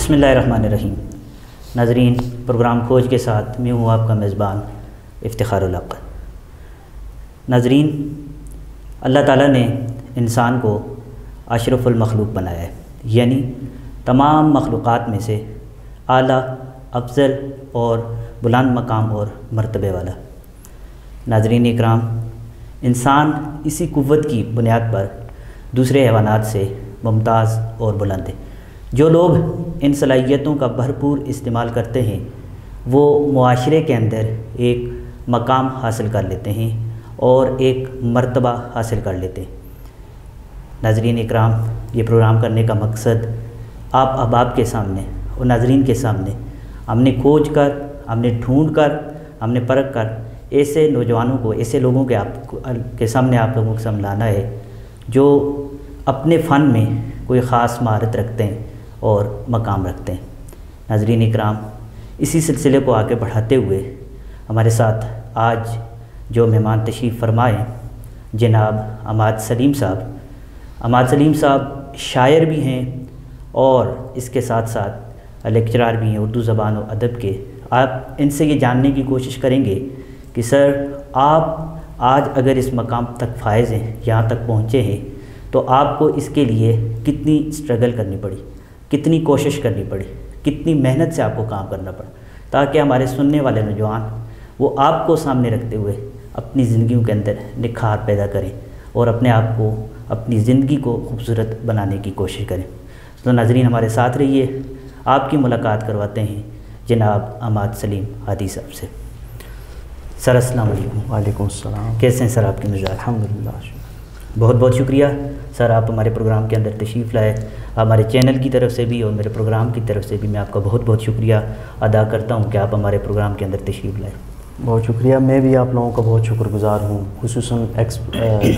بسم اللہ الرحمن الرحیم۔ ناظرین، پروگرام کھوج کے ساتھ میں ہوں آپ کا میزبان افتخار الحق۔ ناظرین، اللہ تعالیٰ نے انسان کو اشرف المخلوق بنایا ہے، یعنی تمام مخلوقات میں سے اعلیٰ، افضل اور بلند مقام اور مرتبے والا۔ ناظرین اکرام، انسان اسی قوت کی بنیاد پر دوسرے حیوانات سے ممتاز اور بلند ہے۔ جو لوگ ان صلاحیتوں کا بھرپور استعمال کرتے ہیں وہ معاشرے کے اندر ایک مقام حاصل کر لیتے ہیں اور ایک مرتبہ حاصل کر لیتے ہیں۔ ناظرین اکرام، یہ پروگرام کرنے کا مقصد آپ احباب کے سامنے اور ناظرین کے سامنے ہم نے کھوج کر، ہم نے ڈھونڈ کر، ہم نے پرکھ کر ایسے نوجوانوں کو، ایسے لوگوں کے سامنے آپ لوگوں کو سامنے لانا ہے جو اپنے فن میں کوئی خاص مہارت رکھتے ہیں اور مقام رکھتے ہیں۔ ناظرین اکرام، اسی سلسلے کو آگے بڑھاتے ہوئے ہمارے ساتھ آج جو مہمان تشریف فرمائے جناب عماد سلیم صاحب۔ عماد سلیم صاحب شاعر بھی ہیں اور اس کے ساتھ ساتھ لیکچرار بھی ہیں اردو زبان و ادب کے۔ آپ ان سے یہ جاننے کی کوشش کریں گے کہ سر، آپ آج اگر اس مقام تک فائز ہیں، یہاں تک پہنچے ہیں، تو آپ کو اس کے لیے کتنی سٹرگل کرنی پڑی، کتنی کوشش کرنی پڑی، کتنی محنت سے آپ کو کام کرنا پڑا، تاکہ ہمارے سننے والے نوجوان وہ آپ کو سامنے رکھتے ہوئے اپنی زندگیوں کے اندر نکھار پیدا کریں اور اپنے آپ کو، اپنی زندگی کو خوبصورت بنانے کی کوشش کریں۔ تو ناظرین ہمارے ساتھ رہیے، آپ کی ملاقات کرواتے ہیں جناب عماد سلیم ہادی صاحب سے۔ سر السلام علیکم۔ وعلیکم السلام۔ کیسے ہیں سر آپ کے مزاج؟ الحمدللہ۔ بہت بہت شکریہ سر، آپ ہمارے پروگرام کے اندر تشریف لائے۔ ہمارے چینل کی طرف سے بھی اور میرے پروگرام کی طرف سے بھی میں آپ کا بہت بہت شکریہ ادا کرتا ہوں کہ آپ ہمارے پروگرام کے اندر تشریف لائے۔ بہت شکریہ، میں بھی آپ لوگوں کا بہت شکر گزار ہوں، خصوصاً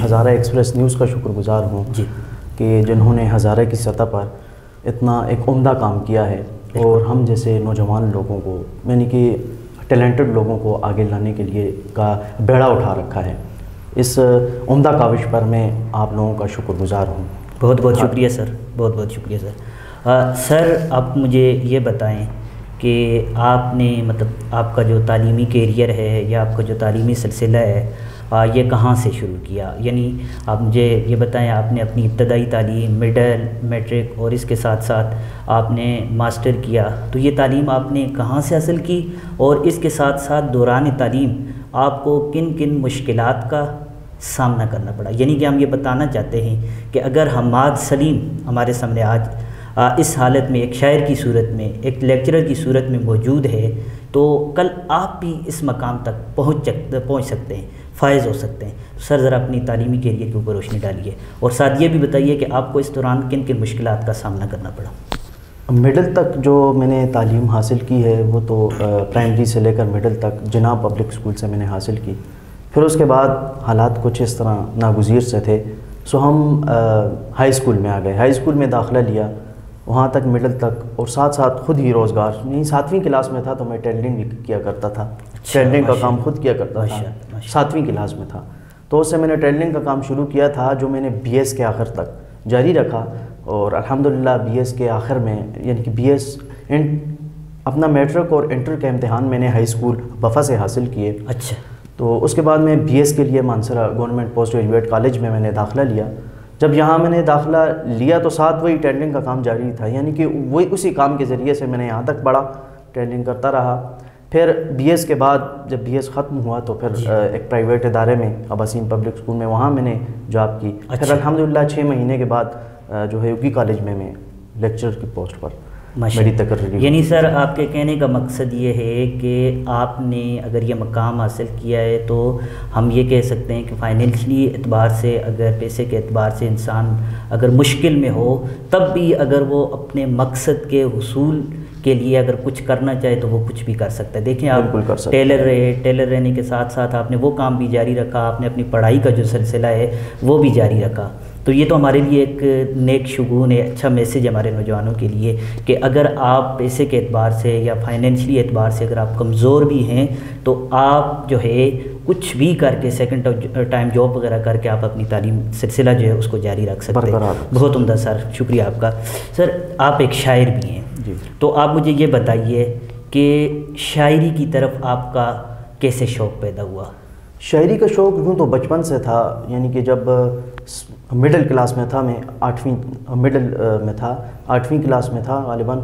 ہزارہ ایکسپریس نیوز کا شکر گزار ہوں جی، کہ جنہوں نے ہزارہ کی سطح پر اتنا ایک عمدہ کام کیا ہے اور ہم جیسے نوجوان لوگوں کو، یعنی کہ ٹیلنٹڈ لوگوں کو آگے لانے کے لیے کا بیڑا اٹھا رکھا ہے۔ اس عمدہ کاوش پر میں آپ لوگوں کا شکر گزار ہوں۔ بہت بہت شکریہ سر، بہت بہت شکریہ سر۔ سر آپ مجھے یہ بتائیں کہ آپ نے آپ کا جو تعلیمی کیریئر ہے یا آپ کا جو تعلیمی سلسلہ ہے یہ کہاں سے شروع کیا؟ یعنی آپ مجھے یہ بتائیں، آپ نے اپنی ابتدائی تعلیم، مڈل، میٹرک اور اس کے ساتھ ساتھ آپ نے ماسٹر کیا، تو یہ تعلیم آپ نے کہاں سے حاصل کی اور اس کے ساتھ ساتھ دوران تعلیم آپ کو کن کن مشکلات کا سامنا کرنا پڑا؟ یعنی کہ ہم یہ بتانا چاہتے ہیں کہ اگر عماد سلیم ہمارے سامنے آج اس حالت میں ایک شاعر کی صورت میں، ایک لیکچرر کی صورت میں موجود ہے، تو کل آپ بھی اس مقام تک پہنچ سکتے ہیں، فائز ہو سکتے ہیں۔ سر ذرا اپنی تعلیمی کیریئر کے اوپر روشنی ڈالیے اور ساتھ یہ بھی بتائیے کہ آپ کو اس دوران کن کن مشکلات کا سامنا کرنا پڑا؟ مڈل تک جو میں نے تعلیم حاصل کی ہے وہ تو پرائمری سے لے کر مڈل تک جناب پبلک اسکول سے میں نے حاصل کی۔ پھر اس کے بعد حالات کچھ اس طرح ناگزیر سے تھے، سو ہم ہائی اسکول میں آ گئے۔ ہائی اسکول میں داخلہ لیا، وہاں تک مڈل تک، اور ساتھ ساتھ خود ہی روزگار، نہیں 7ویں کلاس میں تھا تو میں ٹیلرنگ بھی کیا کرتا تھا، ٹیلرنگ کا کام خود کیا کرتا تھا، 7ویں کلاس میں تھا تو اس سے میں نے ٹیلرنگ کا کام شروع کیا تھا، جو میں نے بی ایس کے آخر تک جاری رکھا۔ اور الحمدللہ بی ایس کے آخر میں، یعنی کہ بی ایس اپنا میٹرک اور انٹر کا امتحان میں نے ہائی اسکول بفا سے حاصل کیے۔ اچھا، تو اس کے بعد میں بی ایس کے لیے Mansehra government post graduate college میں نے داخلہ لیا۔ جب یہاں میں نے داخلہ لیا تو ساتھ وہی ٹیلرنگ کا کام جاری تھا، یعنی کہ وہی اسی کام کے ذریعے سے میں نے یہاں تک پڑھا، ٹیلرنگ کرتا رہا۔ پھر بی ایس کے بعد جب بی ایس ختم ہوا تو پھر ایک پرائیویٹ ادارے میں، عباسین پبلک اسکول میں، وہاں میں نے جاب کی۔ پھر الحمدللہ 6 مہینے کے بعد جو ہے یوگی کالج میں لیکچرر کی پوسٹ پر میری تقرری۔ یعنی سر آپ کے کہنے کا مقصد یہ ہے کہ آپ نے اگر یہ مقام حاصل کیا ہے تو ہم یہ کہہ سکتے ہیں کہ فائنینشلی اعتبار سے، اگر پیسے کے اعتبار سے انسان اگر مشکل میں ہو، تب بھی اگر وہ اپنے مقصد کے حصول کے لیے اگر کچھ کرنا چاہے تو وہ کچھ بھی کر سکتا ہے۔ دیکھیں آپ ٹیلر رہے، ٹیلر رہنے کے ساتھ ساتھ آپ نے وہ کام بھی جاری رکھا، آپ نے اپنی پڑھائی کا جو سلسلہ ہے وہ بھی جاری رکھا، تو یہ تو ہمارے لیے ایک نیک شگون ہے، اچھا میسیج ہمارے نوجوانوں کے لیے کہ اگر آپ پیسے کے اعتبار سے یا فائنینشلی اعتبار سے اگر آپ کمزور بھی ہیں تو آپ جو ہے کچھ بھی کر کے سیکنڈ ٹائم جاب وغیرہ کر کے آپ اپنی تعلیم سلسلہ جو ہے اس کو جاری رکھ سکتے ہیں۔ بہت عمدہ سر، شکریہ آپ کا۔ سر آپ ایک شاعر بھی ہیں، جی. تو آپ مجھے یہ بتائیے کہ شاعری کی طرف آپ کا کیسے شوق پیدا ہوا؟ شاعری کا شوق یوں تو بچپن سے تھا، یعنی کہ جب مڈل کلاس میں تھا، میں 8ویں مڈل میں تھا، 8ویں کلاس میں تھا غالباً،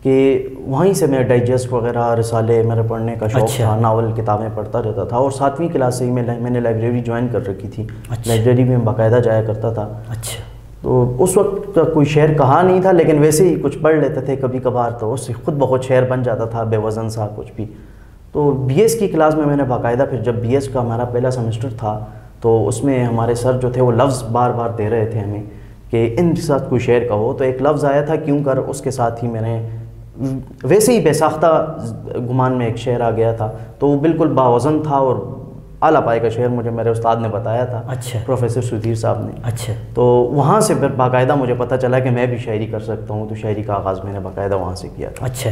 کہ وہیں سے میں ڈائجسٹ وغیرہ رسالے میرا پڑھنے کا شوق تھا، ناول کتابیں پڑھتا رہتا تھا. اور 7ویں کلاس سے ہی میں نے لائبریری جوائن کر رخی تھی. لائبریری میں باقاعدہ جایا کرتا تھا. اچھا. تو اس وقت کا کوئی شعر کہا نہیں تھا، لیکن ویسے ہی کچھ پڑھ لیتے تھے کبھی کبھار، تو اس سے خود بہت شعر بن جاتا تھا، بے وزن سا کچھ بھی. تو بی ایس کی کلاس میں نے باقاعدہ، پھر جب بی ایس کا ہمارا پہلا سیمسٹر تھا تو اس میں ہمارے سر جو تھے وہ لفظ بار بار دے رہے تھے ہمیں کہ ان کے ساتھ کوئی شعر کہو. تو ایک لفظ آیا تھا کیوں کر، اس کے ساتھ ہی میں نے ویسے ہی بے ساختہ گمان میں ایک شعر آ گیا تھا. تو وہ بالکل باوزن تھا اور اعلیٰ پائے کا شعر مجھے میرے استاد نے بتایا تھا. اچھا. پروفیسر سدھیر صاحب نے. اچھا. تو وہاں سے پھر باقاعدہ مجھے پتہ چلا کہ میں بھی شاعری کر سکتا ہوں. تو شاعری کا آغاز میں نے باقاعدہ وہاں سے کیا تھا. اچھا.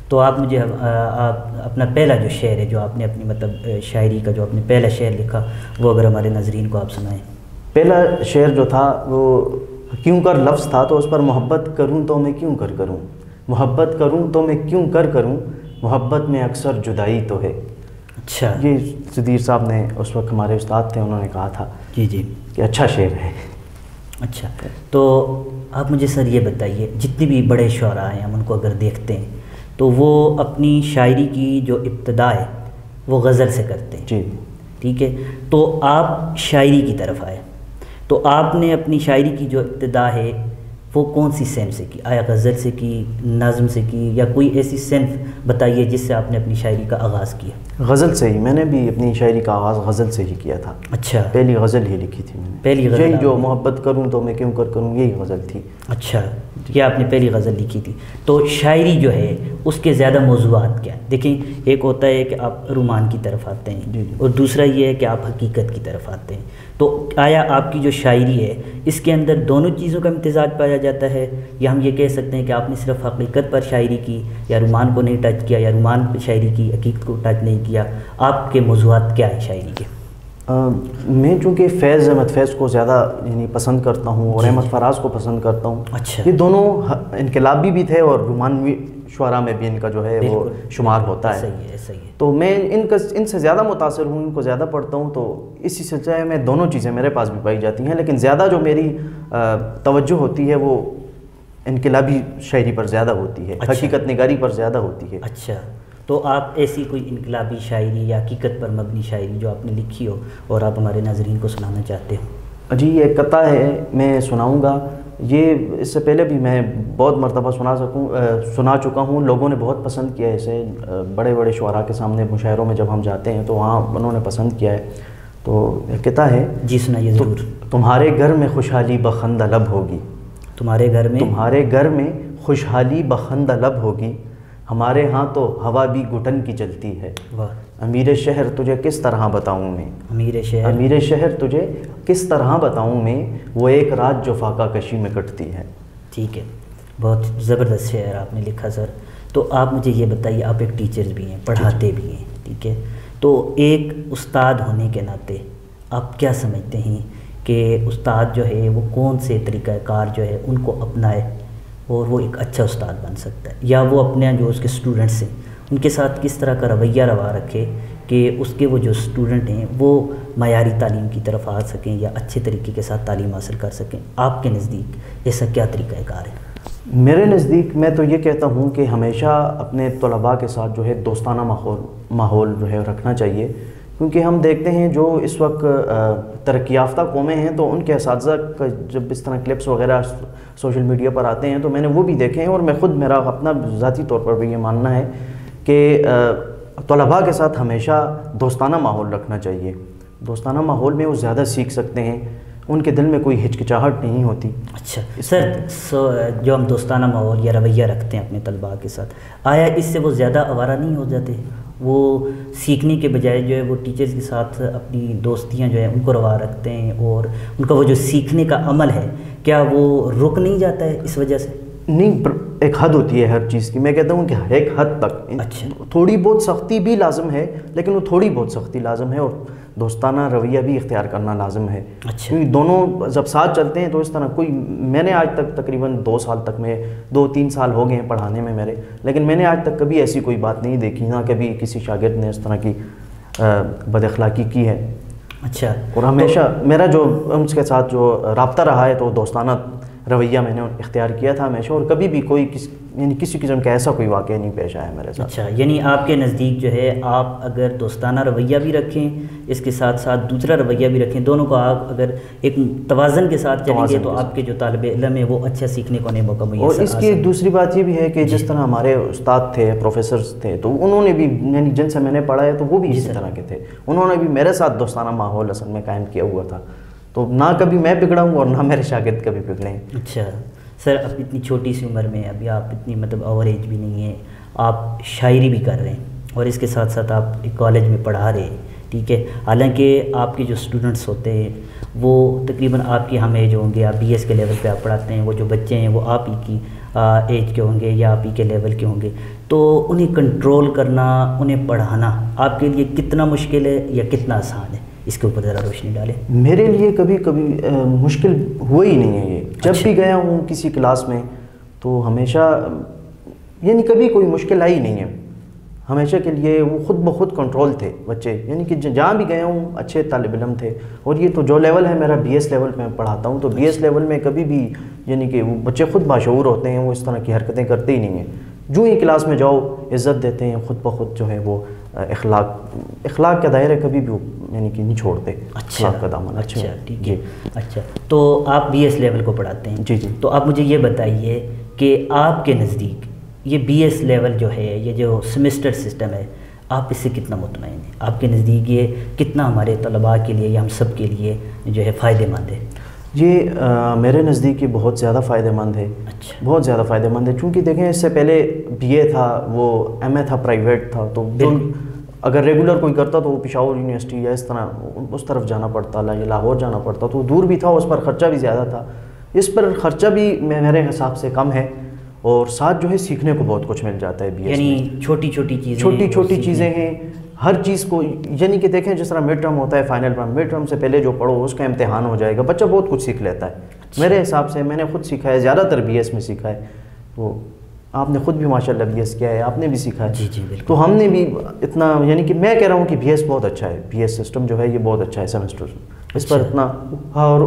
تو آپ مجھے اپنا پہلا جو شعر ہے جو آپ نے اپنی مطلب شاعری کا جو آپ نے پہلا شعر لکھا وہ اگر ہمارے ناظرین کو آپ سنائیں. پہلا شعر جو تھا وہ کیوں کر لفظ تھا. تو اس پر محبت کروں تو میں کیوں کر کروں، محبت کروں تو میں کیوں کر کروں، محبت میں اکثر جدائی تو ہے. اچھا. یہ سدھیر صاحب نے اس وقت ہمارے استاد تھے، انہوں نے کہا تھا جی جی کہ اچھا شعر ہے. اچھا. تو آپ مجھے سر یہ بتائیے، جتنے بھی بڑے شعراء ہیں ہم ان کو اگر دیکھتے ہیں تو وہ اپنی شاعری کی جو ابتدا ہے وہ غزل سے کرتے ہیں. جی. ٹھیک ہے. تو آپ شاعری کی طرف آئے تو آپ نے اپنی شاعری کی جو ابتدا ہے وہ کون سی صنف سے کی؟ آیا غزل سے کی، نظم سے کی، یا کوئی ایسی صنف بتائیے جس سے آپ نے اپنی شاعری کا آغاز کیا؟ غزل سے ہی. میں نے بھی اپنی شاعری کا آغاز غزل سے ہی کیا تھا. اچھا. پہلی غزل ہی لکھی تھی میں نے. پہلی غزل یہی جو محبت کروں تو میں کیوں کر کروں، یہی غزل تھی. اچھا. یہ آپ نے پہلی غزل لکھی تھی. تو شاعری جو ہے اس کے زیادہ موضوعات کیا ہیں؟ دیکھیں، ایک ہوتا ہے کہ آپ رومان کی طرف آتے ہیں اور دوسرا یہ ہے کہ آپ حقیقت کی طرف آتے ہیں. تو آیا آپ کی جو شاعری ہے اس کے اندر دونوں چیزوں کا امتزاج پایا جاتا ہے، یا ہم یہ کہہ سکتے ہیں کہ آپ نے صرف حقیقت پر شاعری کی، یا رومان کو نہیں ٹچ کیا، یا رومان پہ شاعری کی حقیقت کو ٹچ نہیں کیا؟ آپ کے موضوعات کیا ہیں شاعری کے؟ میں چونکہ فیض احمد فیض کو زیادہ یعنی پسند کرتا ہوں اور احمد فراز کو پسند کرتا ہوں. اچھا. یہ دونوں انقلابی بھی تھے اور رومانوی شعراء میں بھی ان کا جو ہے وہ شمار ہوتا ہے. صحیح ہے. صحیح ہے. تو میں ان سے زیادہ متاثر ہوں، ان کو زیادہ پڑھتا ہوں. تو اسی سلسلے میں دونوں چیزیں میرے پاس بھی پائی جاتی ہیں، لیکن زیادہ جو میری توجہ ہوتی ہے وہ انقلابی شاعری پر زیادہ ہوتی ہے. حقیقت نگاری پر زیادہ ہوتی ہے. اچھا. تو آپ ایسی کوئی انقلابی شاعری یا حقیقت پر مبنی شاعری جو آپ نے لکھی ہو اور آپ ہمارے ناظرین کو سنانا چاہتے ہو؟ جی، یہ قطعہ ہے، میں سناؤں گا. یہ اس سے پہلے بھی میں بہت مرتبہ سنا چکا ہوں. لوگوں نے بہت پسند کیا ہے اسے. بڑے بڑے شعراء کے سامنے مشاعروں میں جب ہم جاتے ہیں تو وہاں انہوں نے پسند کیا ہے. تو ایک قطعہ ہے. جی سنائیے ضرور. تمہارے گھر میں خوشحالی بخندہ لب ہوگی، تمہارے گھر میں خوشحالی بخندہ لب ہوگی، ہمارے ہاں تو ہوا بھی گھٹن کی چلتی ہے. واہ. امیر شہر تجھے کس طرح بتاؤں میں، امیر شہر تجھے کس طرح بتاؤں میں، وہ ایک رات جو فاقہ کشی میں کٹتی ہے. ٹھیک ہے. بہت زبردست شعر آپ نے لکھا سر. تو آپ مجھے یہ بتائیے، آپ ایک ٹیچر بھی ہیں، پڑھاتے بھی ہیں، ٹھیک ہے، تو ایک استاد ہونے کے ناطے آپ کیا سمجھتے ہیں کہ استاد جو ہے وہ کون سے طریقہ کار جو ہے ان کو اپنائے اور وہ ایک اچھا استاد بن سکتا ہے، یا وہ اپنے جو اس کے اسٹوڈنٹس ہیں ان کے ساتھ کس طرح کا رویہ روا رکھے کہ اس کے وہ جو اسٹوڈنٹ ہیں وہ معیاری تعلیم کی طرف آ سکیں یا اچھے طریقے کے ساتھ تعلیم حاصل کر سکیں؟ آپ کے نزدیک ایسا کیا طریقہ کار ہے؟ میرے نزدیک میں تو یہ کہتا ہوں کہ ہمیشہ اپنے طلباء کے ساتھ جو ہے دوستانہ ماحول جو ہے رکھنا چاہیے. کیونکہ ہم دیکھتے ہیں جو اس وقت ترقی یافتہ قومیں ہیں تو ان کے اساتذہ کا جب اس طرح کلپس وغیرہ سوشل میڈیا پر آتے ہیں تو میں نے وہ بھی دیکھے ہیں، اور میں خود میرا اپنا ذاتی طور پر بھی یہ ماننا ہے کہ طلباء کے ساتھ ہمیشہ دوستانہ ماحول رکھنا چاہیے. دوستانہ ماحول میں وہ زیادہ سیکھ سکتے ہیں، ان کے دل میں کوئی ہچکچاہٹ نہیں ہوتی. اچھا سر، جو ہم دوستانہ ماحول یا رویہ رکھتے ہیں اپنے طلباء کے ساتھ، آیا اس سے وہ زیادہ آوارہ نہیں ہو جاتے؟ وہ سیکھنے کے بجائے جو ہے وہ ٹیچرز کے ساتھ اپنی دوستیاں جو ہیں ان کو روا رکھتے ہیں، اور ان کا وہ جو سیکھنے کا عمل ہے کیا وہ رک نہیں جاتا ہے اس وجہ سے؟ نہیں، ایک حد ہوتی ہے ہر چیز کی. میں کہتا ہوں کہ ایک حد تک. اچھا. تھوڑی بہت سختی بھی لازم ہے، لیکن وہ تھوڑی بہت سختی لازم ہے، اور دوستانہ رویہ بھی اختیار کرنا لازم ہے. اچھا. کیونکہ دونوں جب ساتھ چلتے ہیں تو اس طرح کوئی میں نے آج تک تقریباً 2 سال تک میں 2-3 سال ہو گئے ہیں پڑھانے میں میرے, لیکن میں نے آج تک کبھی ایسی کوئی بات نہیں دیکھی, نہ کبھی کسی شاگرد نے اس طرح کی بد اخلاقی کی ہے. اچھا. اور ہمیشہ میرا جو ان کے ساتھ جو رابطہ رہا ہے تو دوستانہ رویہ میں نے اختیار کیا تھا ہمیشہ, اور کبھی بھی کوئی یعنی کسی قسم کا ایسا کوئی واقعہ نہیں پیش آیا میرے ساتھ. اچھا, یعنی آپ کے نزدیک جو ہے آپ اگر دوستانہ رویہ بھی رکھیں, اس کے ساتھ ساتھ دوسرا رویہ بھی رکھیں, دونوں کو آپ اگر ایک توازن کے ساتھ چلیں گے تو آپ کے جو طالب علم ہے وہ اچھا سیکھنے کو نہیں موقع میسر. اور اس کی ایک دوسری بات یہ بھی ہے کہ جس طرح ہمارے استاد تھے, پروفیسرز تھے, تو انہوں نے بھی یعنی جن سے میں نے پڑھا ہے تو وہ بھی اسی طرح کے تھے, انہوں نے بھی میرے ساتھ دوستانہ ماحول اصل میں قائم کیا ہوا تھا. تو نہ کبھی میں بگڑا ہوں اور نہ میرے شاگرد کبھی بگڑے ہیں. اچھا سر, اب اتنی چھوٹی سی عمر میں, ابھی آپ اتنی مطلب اوور ایج بھی نہیں ہے, آپ شاعری بھی کر رہے ہیں اور اس کے ساتھ ساتھ آپ ایک کالج میں پڑھا رہے ہیں, ٹھیک ہے. حالانکہ آپ کے جو اسٹوڈنٹس ہوتے ہیں وہ تقریباً آپ کی ہم ایج ہوں گے, آپ BS کے لیول پہ آپ پڑھاتے ہیں, وہ جو بچے ہیں وہ آپ ہی کی ایج کے ہوں گے یا آپ ہی کے لیول کے ہوں گے, تو انہیں کنٹرول کرنا, انہیں پڑھانا آپ کے لیے کتنا مشکل ہے یا کتنا آسان ہے؟ اس کے اوپر ذرا روشنی ڈالیں. میرے لیے کبھی مشکل ہوا ہی نہیں ہے یہ. جب بھی گیا ہوں کسی کلاس میں تو ہمیشہ یعنی کبھی کوئی مشکل آئی نہیں ہے. ہمیشہ کے لیے وہ خود بخود کنٹرول تھے بچے, یعنی کہ جہاں بھی گیا ہوں اچھے طالب علم تھے. اور یہ تو جو لیول ہے میرا BS لیول میں پڑھاتا ہوں, تو BS لیول میں کبھی بھی یعنی کہ وہ بچے خود باشعور ہوتے ہیں, وہ اس طرح کی حرکتیں کرتے ہی نہیں ہیں. جو ہی کلاس میں جاؤ عزت دیتے ہیں, خود بخود جو ہے وہ اخلاق کا دائرہ کبھی بھی یعنی کہ نہیں چھوڑتے. اچھا کا دامن. اچھا ٹھیک ہے. اچھا, تو آپ BS لیول کو پڑھاتے ہیں. جی جی. تو آپ مجھے یہ بتائیے کہ آپ کے نزدیک یہ BS لیول جو ہے, یہ جو سیمسٹر سسٹم ہے, آپ اس سے کتنا مطمئن ہیں؟ آپ کے نزدیک یہ کتنا ہمارے طلباء کے لیے یا ہم سب کے لیے جو ہے فائدہ مند ہے؟ یہ میرے نزدیک یہ بہت زیادہ فائدہ مند ہے. اچھا. بہت زیادہ فائدہ مند ہے, چونکہ دیکھیں اس سے پہلے BA تھا, وہ MA تھا, پرائیویٹ تھا, تو اگر ریگولر کوئی کرتا تو وہ پشاور یونیورسٹی یا اس طرح اس طرف جانا پڑتا, یا لاہور جانا پڑتا, تو دور بھی تھا, اس پر خرچہ بھی زیادہ تھا. اس پر خرچہ بھی میرے حساب سے کم ہے, اور ساتھ جو ہے سیکھنے کو بہت کچھ مل جاتا ہے. یعنی چھوٹی چھوٹی چیزیں ہیں, ہر چیز کو, یعنی کہ دیکھیں جس طرح مڈ ٹرم ہوتا ہے, فائنل ٹرم, مڈ ٹرم سے پہلے جو پڑھو اس کا امتحان ہو جائے گا, بچہ بہت کچھ سیکھ لیتا ہے. میرے حساب سے میں نے خود سیکھا ہے, زیادہ تر BS میں سیکھا ہے. تو آپ نے خود بھی ماشاءاللہ BS کیا ہے, آپ نے بھی سیکھا ہے. جی جی بالکل. تو ہم نے بھی اتنا, یعنی کہ میں کہہ رہا ہوں کہ BS بہت اچھا ہے, BS سسٹم جو ہے یہ بہت اچھا ہے سیمسٹر, اس پر اتنا, اور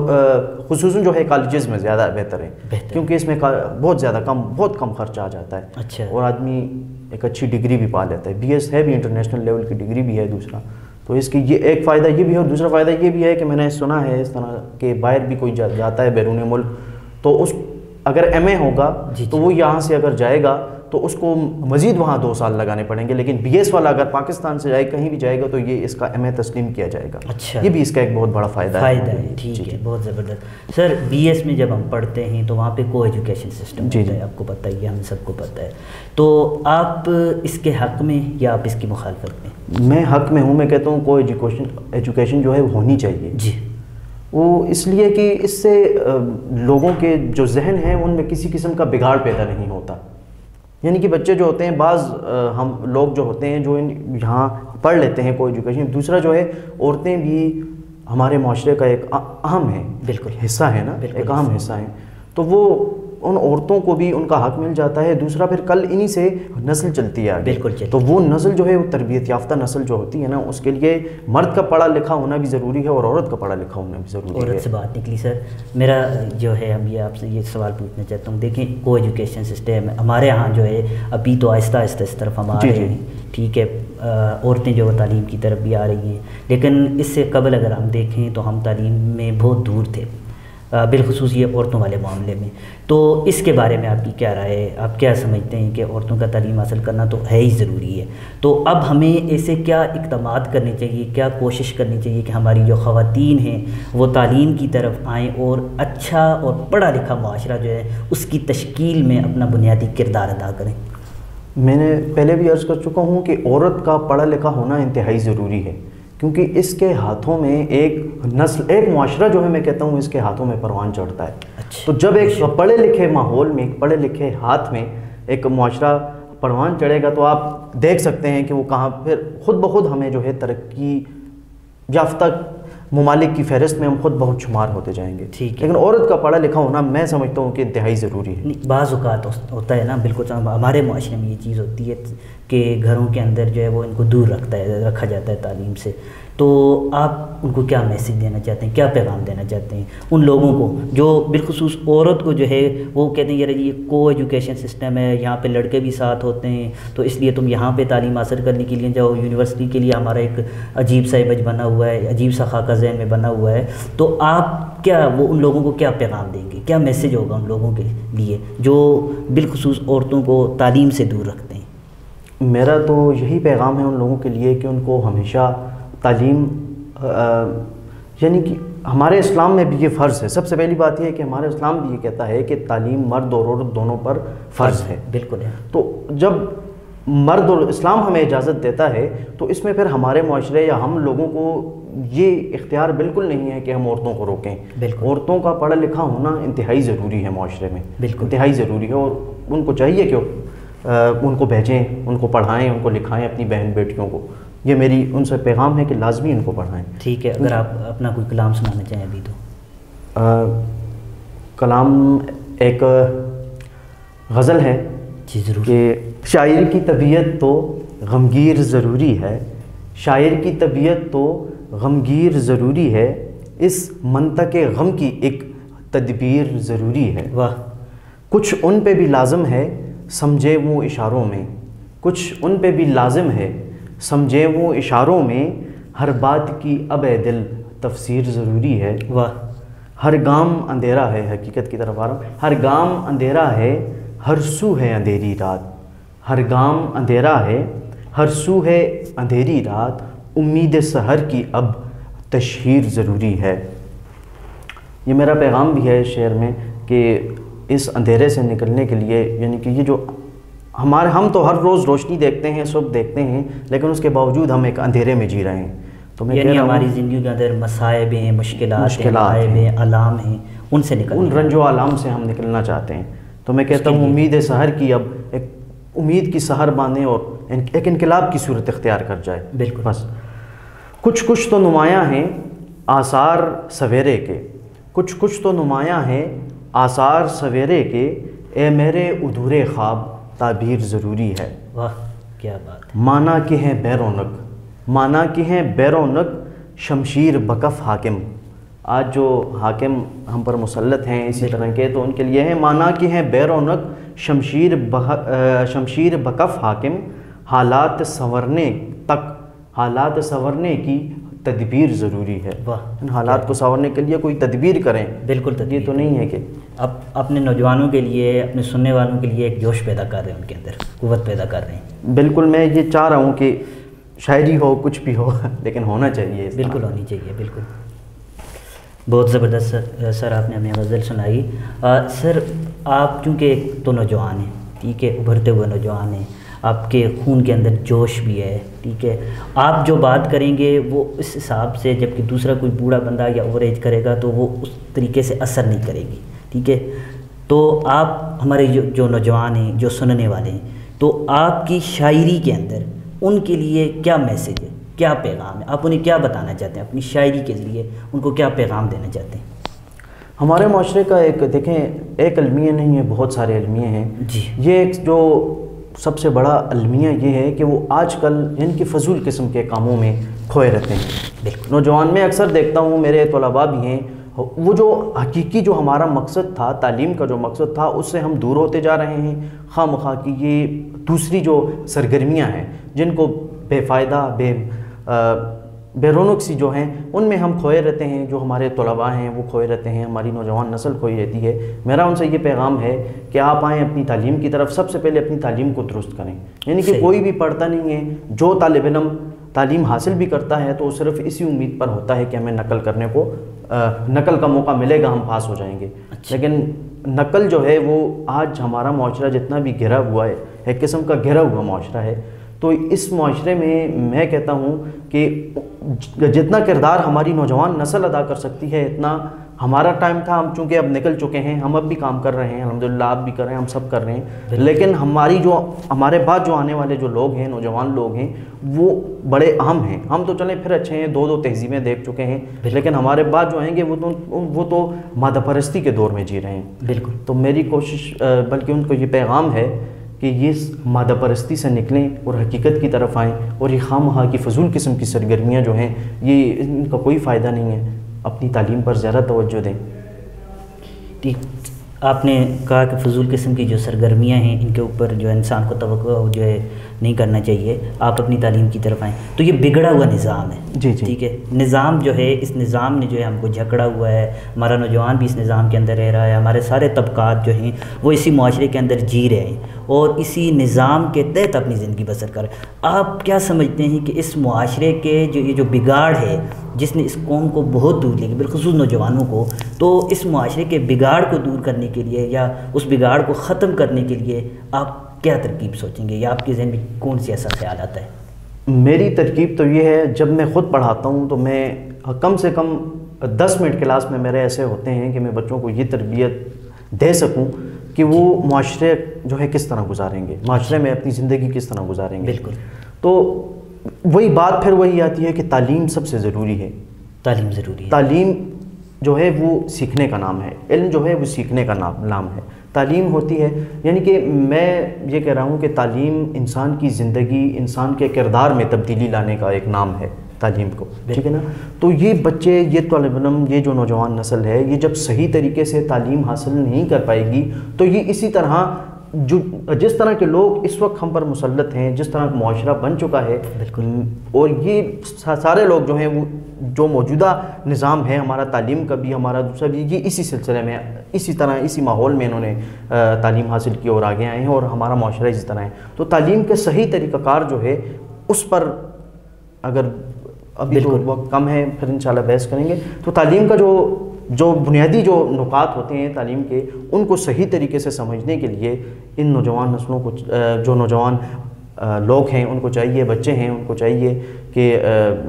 خصوصاً جو ہے کالجز میں زیادہ بہتر ہے, کیونکہ اس میں بہت کم خرچہ آ جاتا ہے. اچھا. اور آدمی ایک اچھی ڈگری بھی پا لیتا ہے. BS ہے بھی انٹرنیشنل لیول کی ڈگری بھی ہے دوسرا, تو اس کی یہ ایک فائدہ یہ بھی ہے. اور دوسرا فائدہ یہ بھی ہے کہ میں نے سنا ہے اس طرح کہ باہر بھی کوئی جاتا ہے بیرون ملک, تو اس اگر MA ہوگا تو وہ یہاں سے اگر جائے گا تو اس کو مزید وہاں 2 سال لگانے پڑیں گے, لیکن BS والا اگر پاکستان سے جائے کہیں بھی جائے گا تو یہ اس کا MA تسلیم کیا جائے گا. اچھا. یہ بھی اس کا ایک بہت بڑا فائدہ ہے. ٹھیک ہے, بہت زبردست. سر BS میں جب ہم پڑھتے ہیں تو وہاں پہ کو ایجوکیشن سسٹم ہوتا ہے, آپ کو پتہ ہی ہے, ہم سب کو پتہ ہے. تو آپ اس کے حق میں یا آپ اس کی مخالفت میں؟ میں حق میں ہوں. میں کہتا ہوں کو ایجوکیشن جو ہے وہ ہونی چاہیے. جی. وہ اس لیے کہ اس سے لوگوں کے جو ذہن ہیں ان میں کسی قسم کا بگاڑ پیدا نہیں ہوتا. یعنی کہ بچے جو ہوتے ہیں, بعض ہم لوگ جو ہوتے ہیں جو یہاں پڑھ لیتے ہیں کوئی ایجوکیشن, دوسرا جو ہے عورتیں بھی ہمارے معاشرے کا ایک اہم ہے, بالکل حصہ ہے نا, ایک اہم حصہ ہے. تو وہ ان عورتوں کو بھی ان کا حق مل جاتا ہے. دوسرا پھر کل انہی سے نسل چلتی ہے آگے. بالکل. تو وہ نسل جو ہے وہ تربیت یافتہ نسل جو ہوتی ہے نا, اس کے لیے مرد کا پڑھا لکھا ہونا بھی ضروری ہے اور عورت کا پڑھا لکھا ہونا بھی ضروری ہے. عورت سے بات نکلی سر, میرا جو ہے اب یہ آپ سے یہ سوال پوچھنا چاہتا ہوں. دیکھیں کو ایجوکیشن سسٹم ہمارے یہاں جو ہے ابھی تو آہستہ آہستہ اس طرف ہم آ رہے ہیں, ٹھیک ہے, عورتیں جو تعلیم کی طرف بھی آ رہی ہیں, لیکن اس سے قبل اگر ہم دیکھیں تو ہم تعلیم میں بہت دور تھے, بالخصوص یہ عورتوں والے معاملے میں. تو اس کے بارے میں آپ کی کیا رائے ہے؟ آپ کیا سمجھتے ہیں کہ عورتوں کا تعلیم حاصل کرنا تو ہے ہی ضروری ہے, تو اب ہمیں ایسے کیا اقدامات کرنے چاہیے, کیا کوشش کرنی چاہیے کہ ہماری جو خواتین ہیں وہ تعلیم کی طرف آئیں اور اچھا اور پڑھا لکھا معاشرہ جو ہے اس کی تشکیل میں اپنا بنیادی کردار ادا کریں؟ میں نے پہلے بھی عرض کر چکا ہوں کہ عورت کا پڑھا لکھا ہونا انتہائی ضروری ہے, کیونکہ اس کے ہاتھوں میں ایک نسل, ایک معاشرہ جو ہے میں کہتا ہوں اس کے ہاتھوں میں پروان چڑھتا ہے. تو جب ایک پڑھے لکھے ماحول میں, ایک پڑھے لکھے ہاتھ میں ایک معاشرہ پروان چڑھے گا تو آپ دیکھ سکتے ہیں کہ وہ کہاں پھر خود بخود ہمیں جو ہے ترقی یافتہ ممالک کی فہرست میں ہم خود بہت شمار ہوتے جائیں گے. ٹھیک ہے. لیکن عورت کا پڑھا لکھا ہونا میں سمجھتا ہوں کہ انتہائی ضروری ہے. بعض اوقات ہوتا ہے نا، بالکل ہمارے معاشرے میں یہ چیز ہوتی ہے کہ گھروں کے اندر جو ہے وہ ان کو دور رکھا جاتا ہے تعلیم سے. تو آپ ان کو کیا میسیج دینا چاہتے ہیں، کیا پیغام دینا چاہتے ہیں ان لوگوں کو جو بالخصوص عورت کو جو ہے وہ کہتے ہیں یار یہ کو ایجوکیشن سسٹم ہے، یہاں پہ لڑکے بھی ساتھ ہوتے ہیں تو اس لیے تم یہاں پہ تعلیم حاصل کرنے کے لیے جاؤ، یونیورسٹی کے لیے ہمارا ایک عجیب سا امیج بنا ہوا ہے، عجیب سا خاکہ ذہن میں بنا ہوا ہے. تو آپ کیا وہ ان لوگوں کو کیا پیغام دیں گے، کیا میسیج ہوگا ان لوگوں کے لیے جو بالخصوص عورتوں کو تعلیم سے دور رکھتے ہیں؟ میرا تو یہی پیغام ہے ان لوگوں کے لیے کہ ان کو ہمیشہ تعلیم یعنی کہ ہمارے اسلام میں بھی یہ فرض ہے. سب سے پہلی بات یہ ہے کہ ہمارا اسلام بھی یہ کہتا ہے کہ تعلیم مرد اور عورت دونوں پر فرض ہے. بالکل ہے. تو جب مرد اور اسلام ہمیں اجازت دیتا ہے تو اس میں پھر ہمارے معاشرے یا ہم لوگوں کو یہ اختیار بالکل نہیں ہے کہ ہم عورتوں کو روکیں. بالکل. عورتوں کا پڑھا لکھا ہونا انتہائی ضروری ہے معاشرے میں. بالکل انتہائی ضروری ہے اور ان کو چاہیے کہ ان کو بھیجیں، ان کو پڑھائیں، ان کو لکھائیں اپنی بہن بیٹیوں کو. یہ میری ان سے پیغام ہے کہ لازمی ان کو پڑھائیں. ٹھیک ہے. اگر آپ اپنا کوئی کلام سنانا چاہیں ابھی تو. کلام ایک غزل ہے. جی ضرور. کہ شاعر کی طبیعت تو غمگیر ضروری ہے، شاعر کی طبیعت تو غمگیر ضروری ہے، اس منطق غم کی ایک تدبیر ضروری ہے. واہ. کچھ ان پہ بھی لازم ہے سمجھے وہ اشاروں میں، کچھ ان پہ بھی لازم ہے سمجھے وہ اشاروں میں، ہر بات کی اب اے دل تفسیر ضروری ہے. واہ. ہر گام اندھیرا ہے، حقیقت کی طرف آ رہا ہوں، ہر گام اندھیرا ہے، ہر سو ہے اندھیری رات، ہر گام اندھیرا ہے، ہر سو ہے اندھیری رات، امید سحر کی اب تشہیر ضروری ہے. یہ میرا پیغام بھی ہے شعر میں کہ اس اندھیرے سے نکلنے کے لیے، یعنی کہ یہ جو ہم تو ہر روز روشنی دیکھتے ہیں، صبح دیکھتے ہیں، لیکن اس کے باوجود ہم ایک اندھیرے میں جی رہے ہیں. تو میں یعنی ہماری زندگی کے اندر مصائب ہیں، مشکلات ہیں، آلام ہیں، ان سے نکلنا، ان رنج و آلام سے ہم نکلنا چاہتے ہیں. تو میں کہتا ہوں امید سحر کی اب ایک امید کی سحر باندھیں اور ایک انقلاب کی صورت اختیار کر جائے. بالکل. بس کچھ تو نمایاں ہیں آثار سویرے کے، کچھ تو نمایاں ہیں آثار سویرے کے، اے میرے ادھورے خواب تعبیر ضروری ہے. واہ کیا بات. مانا کہ ہیں بے رونق، مانا کہ ہیں بے رونق، شمشیر بکف حاکم. آج جو حاکم ہم پر مسلط ہیں اسی طرح کے، تو ان کے لیے ہیں مانا کہ ہیں بے رونق، شمشیر بکف حاکم، حالات سنورنے تک، حالات سنورنے کی تدبیر ضروری ہے. ان حالات کو سنورنے کے لیے کوئی تدبیر کریں. بالکل. یہ تو نہیں ہے کہ اب اپنے نوجوانوں کے لیے، اپنے سننے والوں کے لیے ایک جوش پیدا کر رہے ہیں، ان کے اندر قوت پیدا کر رہے ہیں. بالکل. میں یہ چاہ رہا ہوں کہ شاعری ہو، کچھ بھی ہو، لیکن ہونا چاہیے. بالکل ہونی چاہیے. بالکل. بہت زبردست سر آپ نے ہمیں غزل سنائی. سر آپ چونکہ ایک تو نوجوان ہیں، ٹھیک ہے، ابھرتے ہوئے نوجوان ہیں، آپ کے خون کے اندر جوش بھی ہے، ٹھیک ہے، آپ جو بات کریں گے وہ اس حساب سے، جبکہ دوسرا کوئی بوڑھا بندہ یا اوور ایج کرے گا تو وہ اس طریقے سے اثر نہیں کرے گی، ٹھیک ہے. تو آپ ہمارے جو نوجوان ہیں، جو سننے والے ہیں، تو آپ کی شاعری کے اندر ان کے لیے کیا میسیج ہے، کیا پیغام ہے، آپ انہیں کیا بتانا چاہتے ہیں اپنی شاعری کے ذریعے، ان کو کیا پیغام دینا چاہتے ہیں؟ ہمارے معاشرے کا ایک دیکھیں، ایک المیہ نہیں ہے، بہت سارے المیہ ہیں. جی. یہ ایک جو سب سے بڑا المیہ یہ ہے کہ وہ آج کل ان کی فضول قسم کے کاموں میں کھوئے رہتے ہیں. بالکل. نوجوان میں اکثر دیکھتا ہوں، میرے طلباء بھی ہیں، وہ جو حقیقی جو ہمارا مقصد تھا، تعلیم کا جو مقصد تھا، اس سے ہم دور ہوتے جا رہے ہیں. خواہ مخواہ کی یہ دوسری جو سرگرمیاں ہیں جن کو بے فائدہ، بے رونق سی جو ہیں، ان میں ہم کھوئے رہتے ہیں. جو ہمارے طلباء ہیں وہ کھوئے رہتے ہیں، ہماری نوجوان نسل کھوئی رہتی ہے. میرا ان سے یہ پیغام ہے کہ آپ آئیں اپنی تعلیم کی طرف، سب سے پہلے اپنی تعلیم کو درست کریں. یعنی کہ کوئی بھی پڑھتا نہیں ہے، جو طالب علم تعلیم حاصل بھی کرتا ہے تو وہ صرف اسی امید پر ہوتا ہے کہ ہمیں نقل کا موقع ملے گا، ہم پاس ہو جائیں گے. لیکن نقل جو ہے وہ آج ہمارا معاشرہ جتنا بھی گھرا ہوا ہے، ایک قسم کا گھرا ہوا معاشرہ ہے. تو اس معاشرے میں کہتا ہوں کہ جتنا کردار ہماری نوجوان نسل ادا کر سکتی ہے، اتنا ہمارا ٹائم تھا، ہم چونکہ اب نکل چکے ہیں، ہم اب بھی کام کر رہے ہیں الحمدللہ، آپ بھی کر رہے ہیں، ہم سب کر رہے ہیں، لیکن ہمارے بعد جو آنے والے جو لوگ ہیں، نوجوان لوگ ہیں، وہ بڑے اہم ہیں. ہم تو چلیں پھر اچھے ہیں، دو تہذیبیں دیکھ چکے ہیں، لیکن ہمارے بعد جو آئیں گے وہ تو مادہ پرستی کے دور میں جی رہے ہیں. بالکل. تو میری کوشش بلکہ ان کو یہ پیغام ہے کہ یہ مادہ پرستی سے نکلیں اور حقیقت کی طرف آئیں، اور یہ خواہ مخواہ کی فضول قسم کی سرگرمیاں جو ہیں یہ ان کا کوئی فائدہ نہیں ہے. اپنی تعلیم پر زیادہ توجہ دیں. ٹھیک، آپ نے کہا کہ فضول قسم کی جو سرگرمیاں ہیں ان کے اوپر جو انسان کو توقع جو ہے نہیں کرنا چاہیے، آپ اپنی تعلیم کی طرف آئیں. تو یہ بگڑا ہوا نظام ہے. جی جی. ٹھیک ہے، نظام جو ہے، اس نظام نے جو ہے ہم کو جھکڑا ہوا ہے. ہمارا نوجوان بھی اس نظام کے اندر رہ رہا ہے، ہمارے سارے طبقات جو ہیں وہ اسی معاشرے کے اندر جی رہے ہیں اور اسی نظام کے تحت اپنی زندگی بسر کر رہے ہیں. آپ کیا سمجھتے ہیں کہ اس معاشرے کے یہ جو بگاڑ ہے جس نے اس قوم کو بہت دور لے گی، بالخصوص نوجوانوں کو، تو اس معاشرے کے بگاڑ کو دور کرنے کے لیے یا اس بگاڑ کو ختم کرنے کے لیے آپ کیا ترکیب سوچیں گے، یا آپ کے ذہن میں کون سی ایسا خیال آتا ہے؟ میری ترکیب تو یہ ہے، جب میں خود پڑھاتا ہوں تو میں کم سے کم 10 منٹ کلاس میں میرے ایسے ہوتے ہیں کہ میں بچوں کو یہ تربیت دے سکوں کہ وہ معاشرے جو ہے کس طرح گزاریں گے، معاشرے میں اپنی زندگی کس طرح گزاریں گے. بالکل. تو وہی بات پھر وہی آتی ہے کہ تعلیم سب سے ضروری ہے. تعلیم ضروری ہے. تعلیم جو ہے وہ سیکھنے کا نام ہے، علم جو ہے وہ سیکھنے کا نام ہے. تعلیم ہوتی ہے، یعنی کہ میں یہ کہہ رہا ہوں کہ تعلیم انسان کی زندگی، انسان کے کردار میں تبدیلی لانے کا ایک نام ہے تعلیم کو. ٹھیک ہے نا. تو یہ بچے، یہ طالب علم، یہ جو نوجوان نسل ہے، یہ جب صحیح طریقے سے تعلیم حاصل نہیں کر پائے گی تو یہ اسی طرح جس طرح کے لوگ اس وقت ہم پر مسلط ہیں، جس طرح معاشرہ بن چکا ہے، اور یہ سارے لوگ جو ہیں وہ جو موجودہ نظام ہے ہمارا تعلیم کا بھی، ہمارا دوسرا بھی، یہ اسی سلسلے میں، اسی طرح، اسی ماحول میں انہوں نے تعلیم حاصل کی اور آگے آئے ہیں، اور ہمارا معاشرہ اسی طرح ہے. تو تعلیم کے صحیح طریقہ کار جو ہے اس پر اگر ابھی تو وقت کم ہے، پھر انشاءاللہ بحث کریں گے. تو تعلیم کا جو بنیادی جو نکات ہوتے ہیں تعلیم کے، ان کو صحیح طریقے سے سمجھنے کے لیے ان نوجوان نسلوں کو، جو نوجوان لوگ ہیں ان کو چاہیے، بچے ہیں ان کو چاہیے کہ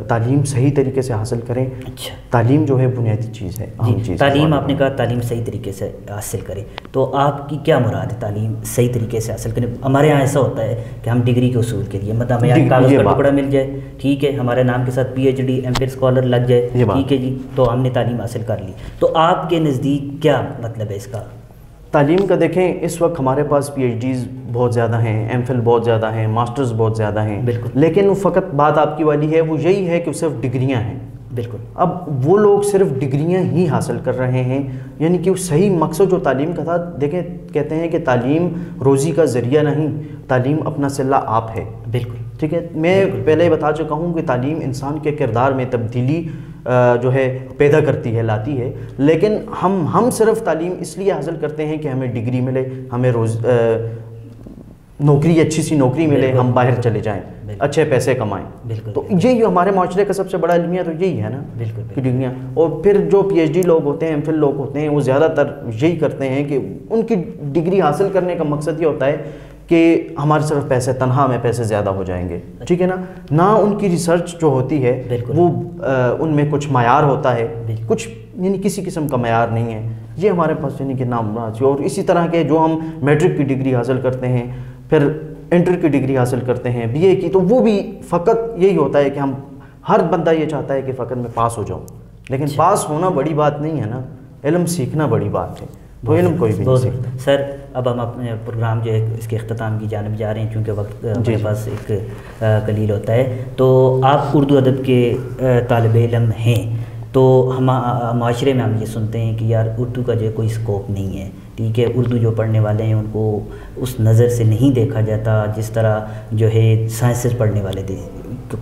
تعلیم صحیح طریقے سے حاصل کریں. اچھا. تعلیم جو ہے بنیادی چیز ہے، اہم چیز. تعلیم، آپ نے کہا تعلیم صحیح طریقے سے حاصل کریں، تو آپ کی کیا مراد ہے تعلیم صحیح طریقے سے حاصل کریں؟ ہمارے یہاں ایسا ہوتا ہے کہ ہم ڈگری کے اصول کے لیے، مطلب ہمیں کاغذ کا ٹکڑا مل جائے، ٹھیک ہے، ہمارے نام کے ساتھ PhD ایم فل اسکالر لگ جائے، ٹھیک ہے جی، تو ہم نے تعلیم حاصل کر لی. تو آپ کے نزدیک کیا مطلب ہے اس کا؟ تعلیم کا دیکھیں، اس وقت ہمارے پاس PhDs بہت زیادہ ہیں، ایم فل بہت زیادہ ہیں، ماسٹرز بہت زیادہ ہیں. بالکل. لیکن فقط بات آپ کی والی ہے، وہ یہی ہے کہ صرف ڈگریاں ہیں. بالکل. اب وہ لوگ صرف ڈگریاں ہی حاصل کر رہے ہیں، یعنی کہ صحیح مقصد جو تعلیم کا تھا، دیکھیں کہتے ہیں کہ تعلیم روزی کا ذریعہ نہیں، تعلیم اپنا صلہ آپ ہے. بالکل. ٹھیک ہے. میں پہلے ہی بتا چکا ہوں کہ تعلیم انسان کے کردار میں تبدیلی جو ہے پیدا کرتی ہے، لاتی ہے. لیکن ہم صرف تعلیم اس لیے حاصل کرتے ہیں کہ ہمیں ڈگری ملے، ہمیں نوکری، اچھی سی نوکری ملے، ہم باہر چلے جائیں، اچھے پیسے کمائیں. تو یہی ہمارے معاشرے کا سب سے بڑا المیہ تو یہی ہے نا. بالکل. ڈگریاں. اور پھر جو PhD لوگ ہوتے ہیں، ایم فل لوگ ہوتے ہیں، وہ زیادہ تر یہی کرتے ہیں کہ ان کی ڈگری حاصل کرنے کا مقصد یہ ہوتا ہے کہ ہمارے صرف پیسے، تنہا میں پیسے زیادہ ہو جائیں گے. ٹھیک ہے نا. نہ ان کی ریسرچ جو ہوتی ہے وہ ان میں کچھ معیار ہوتا ہے، کچھ یعنی کسی قسم کا معیار نہیں ہے. یہ ہمارے پاس یعنی کہ نام. اور اسی طرح کے جو ہم میٹرک کی ڈگری حاصل کرتے ہیں، پھر انٹر کی ڈگری حاصل کرتے ہیں، BA کی، تو وہ بھی فقط یہی ہوتا ہے کہ ہر بندہ یہ چاہتا ہے کہ فقط میں پاس ہو جاؤں. لیکن پاس ہونا بڑی بات نہیں ہے نا، علم سیکھنا بڑی بات ہے. تو علم کوئی بھی نہیں سیکھتا. سر، اب ہم اپنے پروگرام جو ہے اس کے اختتام کی جانب جا رہے ہیں، چونکہ وقت ہمارے پاس ایک قلیل ہوتا ہے. تو آپ اردو ادب کے طالب علم ہیں، تو معاشرے میں ہم یہ سنتے ہیں کہ یار اردو کا جو ہے کوئی اسکوپ نہیں ہے. ٹھیک ہے، اردو جو پڑھنے والے ہیں ان کو اس نظر سے نہیں دیکھا جاتا جس طرح جو ہے سائنسز پڑھنے والے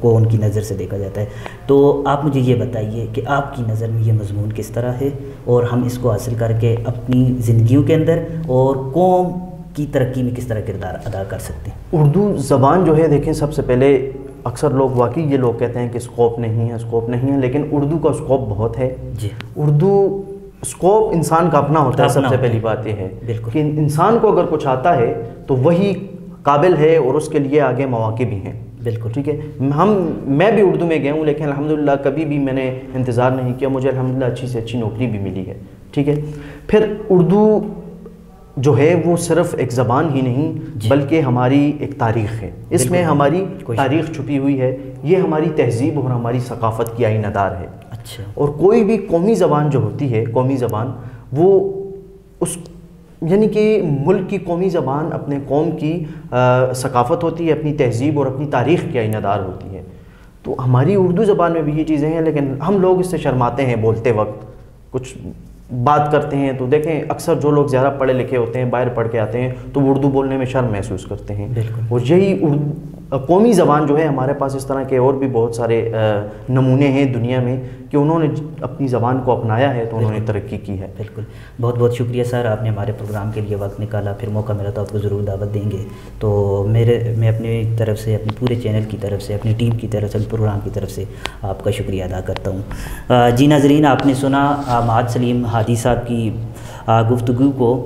کو ان کی نظر سے دیکھا جاتا ہے. تو آپ مجھے یہ بتائیے کہ آپ کی نظر میں یہ مضمون کس طرح ہے، اور ہم اس کو حاصل کر کے اپنی زندگیوں کے اندر اور قوم کی ترقی میں کس طرح کردار ادا کر سکتے ہیں؟ اردو زبان جو ہے، دیکھیں سب سے پہلے اکثر لوگ واقعی یہ لوگ کہتے ہیں کہ اسکوپ نہیں ہے، اسکوپ نہیں ہے، لیکن اردو کا اسکوپ بہت ہے. جی. اردو اسکوپ انسان کا اپنا ہوتا ہے. سب سے پہلی بات یہ ہے کہ انسان کو اگر کچھ آتا ہے تو وہی قابل ہے اور اس کے لیے آگے مواقع بھی ہیں. بالکل ٹھیک ہے. میں بھی اردو میں گیا ہوں لیکن الحمدللہ کبھی بھی میں نے انتظار نہیں کیا, مجھے الحمدللہ اچھی سے اچھی نوکری بھی ملی ہے. ٹھیک ہے. پھر اردو جو ہے وہ صرف ایک زبان ہی نہیں بلکہ ہماری ایک تاریخ ہے. اس میں ہماری تاریخ چھپی ہوئی ہے. یہ ہماری تہذیب اور ہماری ثقافت کی آئینہ دار ہے. اچھا. اور کوئی بھی قومی زبان جو ہوتی ہے, قومی زبان, وہ اس یعنی کہ ملک کی قومی زبان اپنے قوم کی ثقافت ہوتی ہے, اپنی تہذیب اور اپنی تاریخ کی آئینہ دار ہوتی ہے. تو ہماری اردو زبان میں بھی یہ چیزیں ہیں لیکن ہم لوگ اس سے شرماتے ہیں بولتے وقت. کچھ بات کرتے ہیں تو دیکھیں اکثر جو لوگ زیادہ پڑھے لکھے ہوتے ہیں, باہر پڑھ کے آتے ہیں, تو وہ اردو بولنے میں شرم محسوس کرتے ہیں. اور یہی قومی زبان جو ہے, ہمارے پاس اس طرح کے اور بھی بہت سارے نمونے ہیں دنیا میں کہ انہوں نے اپنی زبان کو اپنایا ہے تو انہوں نے ترقی کی ہے. بالکل. بہت بہت شکریہ سر, آپ نے ہمارے پروگرام کے لیے وقت نکالا. پھر موقع ملا تو آپ کو ضرور دعوت دیں گے. تو میں اپنی طرف سے, اپنے پورے چینل کی طرف سے, اپنی ٹیم کی طرف سے, پروگرام کی طرف سے آپ کا شکریہ ادا کرتا ہوں. جی ناظرین, آپ نے سنا معاذ سلیم ہادی صاحب کی گفتگو کو.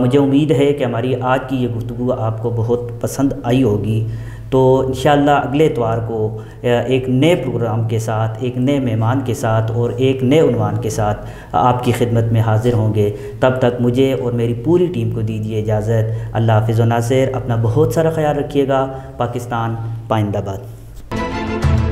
مجھے امید ہے کہ ہماری آج کی یہ گفتگو آپ کو بہت پسند آئی ہوگی. تو انشاءاللہ اگلے اتوار کو ایک نئے پروگرام کے ساتھ, ایک نئے مہمان کے ساتھ اور ایک نئے عنوان کے ساتھ آپ کی خدمت میں حاضر ہوں گے. تب تک مجھے اور میری پوری ٹیم کو دیجیے اجازت. اللہ حافظ و ناصر. اپنا بہت سارا خیال رکھیے گا. پاکستان پائندہ باد.